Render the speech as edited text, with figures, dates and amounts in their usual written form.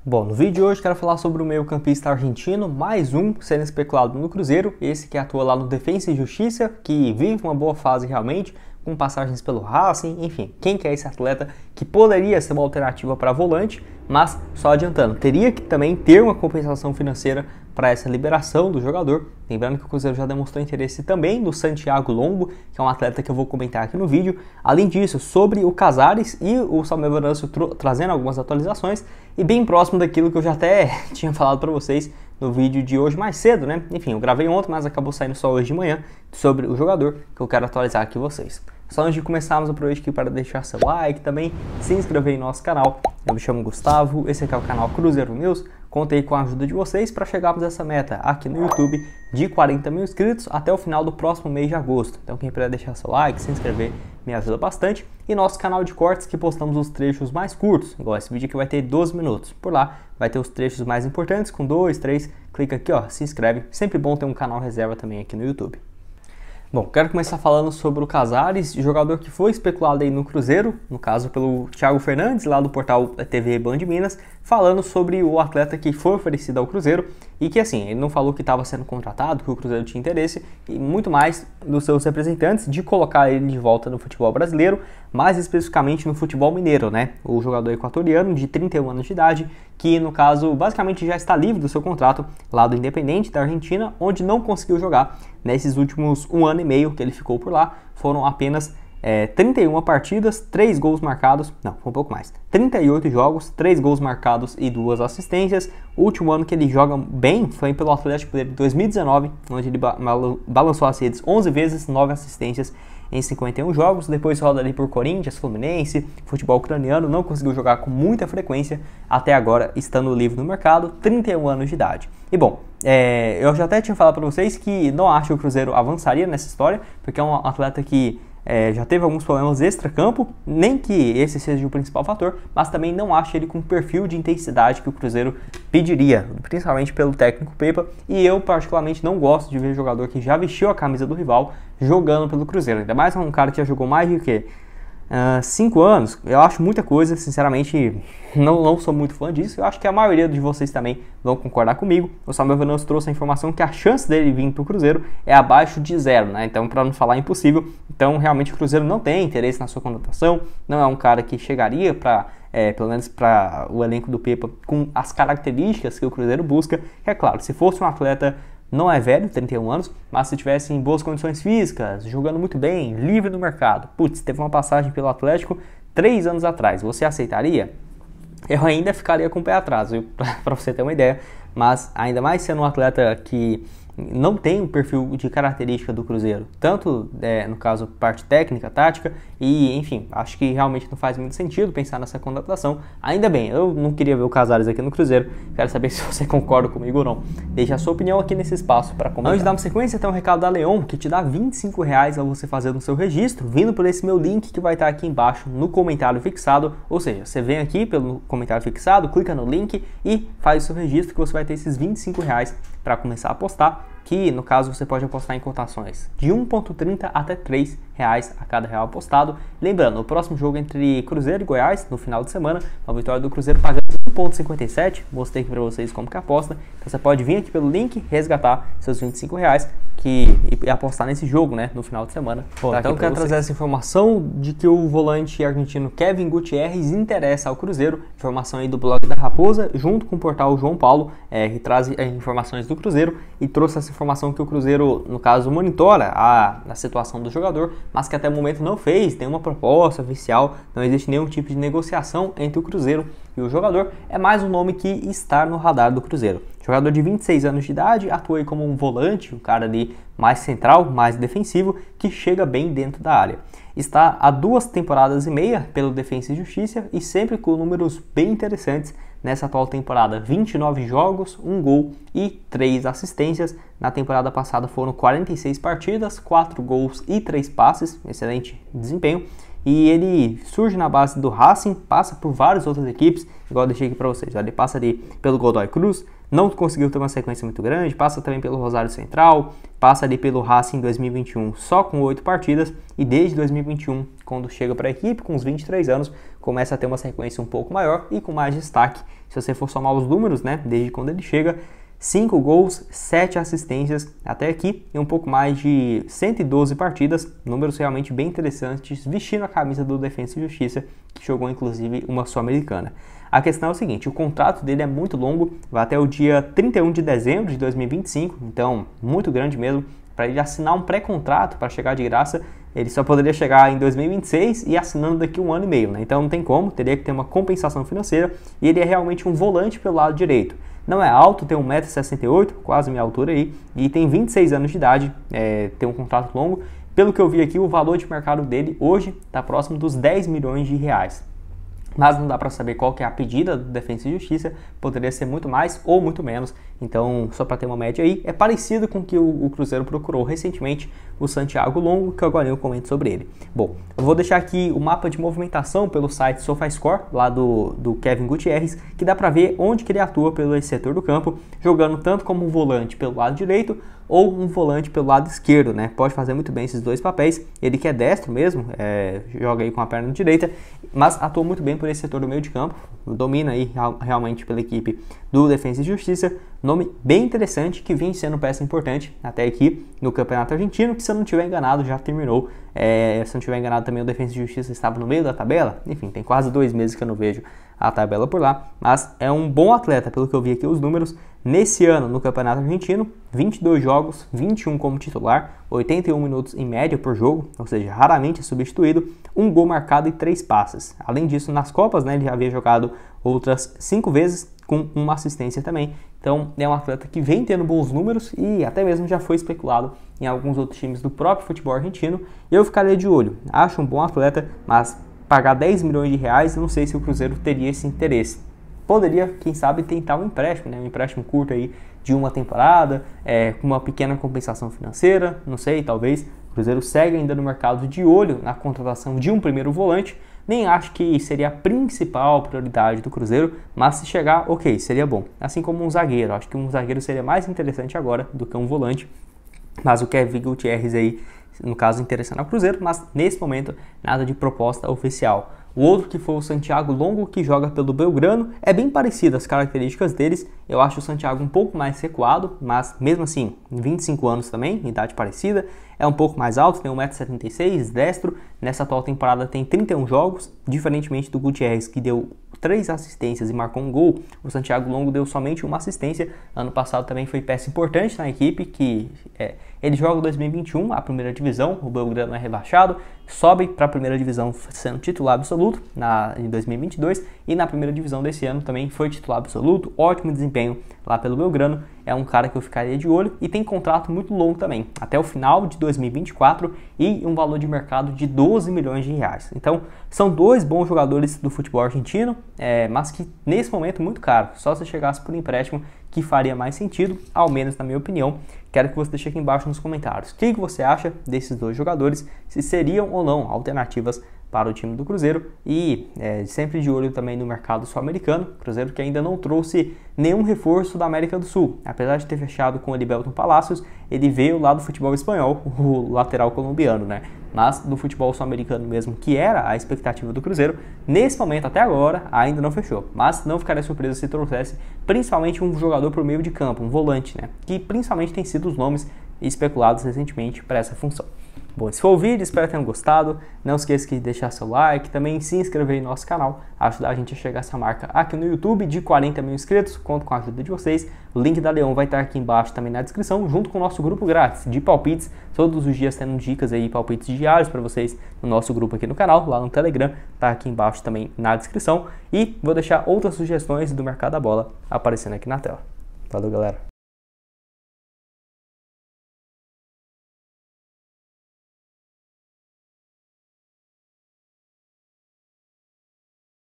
Bom, no vídeo de hoje quero falar sobre o meio-campista argentino, mais um sendo especulado no Cruzeiro, esse que atua lá no Defensa e Justiça, que vive uma boa fase realmente, com passagens pelo Racing, enfim, quem que é esse atleta que poderia ser uma alternativa para volante, mas só adiantando, teria que também ter uma compensação financeira para essa liberação do jogador. Lembrando que o Cruzeiro já demonstrou interesse também no Santiago Longo, que é um atleta que eu vou comentar aqui no vídeo. Além disso, sobre o Casares e o Samuel Venâncio trazendo algumas atualizações e bem próximo daquilo que eu já até tinha falado para vocês no vídeo de hoje mais cedo, né? Enfim, eu gravei ontem, mas acabou saindo só hoje de manhã sobre o jogador que eu quero atualizar aqui vocês. Só antes de começarmos, aproveito aqui para deixar seu like, também se inscrever em nosso canal. Eu me chamo Gustavo, esse aqui é o canal Cruzeiro News. Contei com a ajuda de vocês para chegarmos a essa meta aqui no YouTube de 40 mil inscritos até o final do próximo mês de agosto. Então quem puder deixar seu like, se inscrever, me ajuda bastante. E nosso canal de cortes que postamos os trechos mais curtos, igual esse vídeo aqui vai ter 12 minutos. Por lá vai ter os trechos mais importantes com 2, 3, clica aqui ó, se inscreve. Sempre bom ter um canal reserva também aqui no YouTube. Bom, quero começar falando sobre o Casares, jogador que foi especulado aí no Cruzeiro, no caso pelo Thiago Fernandes, lá do portal TV Band Minas, falando sobre o atleta que foi oferecido ao Cruzeiro e que assim, ele não falou que estava sendo contratado, que o Cruzeiro tinha interesse e muito mais dos seus representantes de colocar ele de volta no futebol brasileiro, mais especificamente no futebol mineiro, né? O jogador equatoriano de 31 anos de idade, que no caso basicamente já está livre do seu contrato lá do Independente da Argentina, onde não conseguiu jogar nesses últimos 1 ano e meio que ele ficou por lá. Foram apenas 31 partidas, 3 gols marcados, não, foi um pouco mais, 38 jogos, 3 gols marcados e 2 assistências. O último ano que ele joga bem foi pelo Atlético Mineiro de 2019, onde ele balançou as redes 11 vezes, 9 assistências em 51 jogos, depois roda ali por Corinthians, Fluminense, futebol ucraniano, não conseguiu jogar com muita frequência, até agora estando livre no mercado, 31 anos de idade. E bom, eu já até tinha falado para vocês que não acho que o Cruzeiro avançaria nessa história, porque é um atleta que já teve alguns problemas extra-campo, nem que esse seja o principal fator, mas também não acho ele com o perfil de intensidade que o Cruzeiro pediria, principalmente pelo técnico Pepa, e eu particularmente não gosto de ver jogador que já vestiu a camisa do rival jogando pelo Cruzeiro, ainda mais um cara que já jogou mais de que 5 anos, eu acho muita coisa, sinceramente não sou muito fã disso. Eu acho que a maioria de vocês também vão concordar comigo. O Samuel Venâncio trouxe a informação que a chance dele vir para o Cruzeiro é abaixo de 0, né? Então, para não falar impossível, então realmente o Cruzeiro não tem interesse na sua contratação, não é um cara que chegaria para pelo menos para o elenco do Pepa com as características que o Cruzeiro busca. É claro, se fosse um atleta, não é velho, 31 anos, mas se tivesse em boas condições físicas, jogando muito bem, livre no mercado, putz, teve uma passagem pelo Atlético 3 anos atrás, você aceitaria? Eu ainda ficaria com o pé atrás, viu? Para você ter uma ideia, mas ainda mais sendo um atleta que não tem um perfil de característica do Cruzeiro, tanto no caso parte técnica, tática, e enfim, acho que realmente não faz muito sentido pensar nessa contratação. Ainda bem, eu não queria ver o Casares aqui no Cruzeiro, quero saber se você concorda comigo ou não. Deixe a sua opinião aqui nesse espaço para comentar. Antes de dar uma sequência, tem um recado da Leon, que te dá R$25 ao você fazer no seu registro, vindo por esse meu link que vai estar aqui embaixo no comentário fixado, ou seja, você vem aqui pelo comentário fixado, clica no link e faz o seu registro que você vai ter esses R$25 para começar a apostar, que no caso você pode apostar em cotações de 1,30 até R$3 a cada real apostado. Lembrando, o próximo jogo entre Cruzeiro e Goiás, no final de semana, a vitória do Cruzeiro pagando 1,57, mostrei aqui para vocês como que aposta. Então você pode vir aqui pelo link, resgatar seus R$25 e apostar nesse jogo, né, no final de semana. Bom, então eu quero trazer essa informação de que o volante argentino Kevin Gutierrez interessa ao Cruzeiro, informação aí do blog da Raposa, junto com o portal João Paulo, que traz informações do Cruzeiro e trouxe essa informação que o Cruzeiro, no caso, monitora a situação do jogador, mas que até o momento não fez nenhuma proposta oficial, não existe nenhum tipo de negociação entre o Cruzeiro e o jogador, é mais um nome que está no radar do Cruzeiro. Jogador de 26 anos de idade, atua aí como um volante, um cara ali mais central, mais defensivo, que chega bem dentro da área. Está há 2 temporadas e meia pelo Defensa e Justiça e sempre com números bem interessantes nessa atual temporada. 29 jogos, 1 gol e 3 assistências. Na temporada passada foram 46 partidas, 4 gols e 3 passes, excelente desempenho. E ele surge na base do Racing, passa por várias outras equipes, igual eu deixei aqui para vocês. Ele passa ali pelo Godoy Cruz, não conseguiu ter uma sequência muito grande, passa também pelo Rosário Central, passa ali pelo Racing em 2021 só com 8 partidas, e desde 2021, quando chega para a equipe, com uns 23 anos, começa a ter uma sequência um pouco maior e com mais destaque se você for somar os números, né, desde quando ele chega, 5 gols, 7 assistências até aqui e um pouco mais de 112 partidas, números realmente bem interessantes, vestindo a camisa do Defensa e Justiça, que jogou inclusive uma Sul-Americana. A questão é o seguinte, o contrato dele é muito longo, vai até o dia 31 de dezembro de 2025, então muito grande mesmo. Para ele assinar um pré-contrato para chegar de graça, ele só poderia chegar em 2026 e assinando daqui um ano e meio, né? Então não tem como, teria que ter uma compensação financeira e ele é realmente um volante pelo lado direito. Não é alto, tem 1,68 m, quase minha altura aí, e tem 26 anos de idade, tem um contrato longo. Pelo que eu vi aqui, o valor de mercado dele hoje está próximo dos 10 milhões de reais. Mas não dá para saber qual que é a pedida do Defensa e Justiça, poderia ser muito mais ou muito menos, então só para ter uma média aí, é parecido com o que o Cruzeiro procurou recentemente, o Santiago Longo, que agora eu comento sobre ele. Bom, eu vou deixar aqui o mapa de movimentação pelo site SofaScore, lá do Kevin Gutierrez, que dá para ver onde que ele atua pelo setor do campo, jogando tanto como um volante pelo lado direito, ou um volante pelo lado esquerdo, né? Pode fazer muito bem esses dois papéis. Ele que é destro mesmo, joga aí com a perna direita, mas atua muito bem por esse setor do meio de campo, domina aí realmente pela equipe do Defensa e Justiça. Nome bem interessante que vem sendo peça importante até aqui no Campeonato Argentino, que se eu não estiver enganado já terminou. Se eu não estiver enganado também o Defensa e Justiça estava no meio da tabela. Enfim, tem quase 2 meses que eu não vejo a tabela por lá, mas é um bom atleta, pelo que eu vi aqui os números. Nesse ano no Campeonato Argentino, 22 jogos, 21 como titular, 81 minutos em média por jogo, ou seja, raramente é substituído, 1 gol marcado e 3 passes. Além disso, nas Copas, né, ele já havia jogado outras 5 vezes, com uma assistência também. Então é um atleta que vem tendo bons números e até mesmo já foi especulado em alguns outros times do próprio futebol argentino. Eu ficaria de olho, acho um bom atleta, mas pagar 10 milhões de reais, eu não sei se o Cruzeiro teria esse interesse. Poderia, quem sabe, tentar um empréstimo, né? Um empréstimo curto aí de uma temporada, com uma pequena compensação financeira, não sei, talvez. O Cruzeiro segue ainda no mercado de olho na contratação de um primeiro volante. Nem acho que seria a principal prioridade do Cruzeiro, mas se chegar, ok, seria bom. Assim como um zagueiro, acho que um zagueiro seria mais interessante agora do que um volante. Mas o Kevin Gutierrez aí, no caso, interessante ao Cruzeiro, mas nesse momento nada de proposta oficial. O outro que foi o Santiago Longo, que joga pelo Belgrano, é bem parecido as características deles. Eu acho o Santiago um pouco mais recuado, mas mesmo assim, 25 anos também, idade parecida. É um pouco mais alto, tem 1,76 m, destro. Nessa atual temporada tem 31 jogos, diferentemente do Gutierrez, que deu 3 assistências e marcou um gol. O Santiago Longo deu somente uma assistência. Ano passado também foi peça importante na equipe, ele joga 2021, a primeira divisão, o Belgrano é rebaixado, sobe para a primeira divisão sendo titular absoluto em 2022 e na primeira divisão desse ano também foi titular absoluto, ótimo desempenho lá pelo Belgrano, é um cara que eu ficaria de olho e tem contrato muito longo também, até o final de 2024 e um valor de mercado de 12 milhões de reais. Então são dois bons jogadores do futebol argentino, mas que nesse momento muito caro, só se chegasse por empréstimo que faria mais sentido, ao menos na minha opinião. Quero que você deixe aqui embaixo nos comentários o que você acha desses dois jogadores, se seriam ou não alternativas para o time do Cruzeiro e sempre de olho também no mercado sul-americano. Cruzeiro que ainda não trouxe nenhum reforço da América do Sul, apesar de ter fechado com o Elivelton Palacios, ele veio lá do futebol espanhol, o lateral colombiano, né? Mas do futebol sul-americano mesmo, que era a expectativa do Cruzeiro, nesse momento até agora ainda não fechou, mas não ficaria surpreso se trouxesse principalmente um jogador por meio de campo, um volante, né? Que principalmente tem sido os nomes especulados recentemente para essa função. Bom, esse foi o vídeo, espero que tenham gostado. Não esqueça de deixar seu like, também se inscrever no nosso canal, ajudar a gente a chegar a essa marca aqui no YouTube de 40 mil inscritos. Conto com a ajuda de vocês. O link da Leon vai estar aqui embaixo também na descrição, junto com o nosso grupo grátis de palpites. Todos os dias tendo dicas aí, palpites diários para vocês no nosso grupo aqui no canal, lá no Telegram, tá aqui embaixo também na descrição. E vou deixar outras sugestões do mercado da bola aparecendo aqui na tela. Valeu, galera!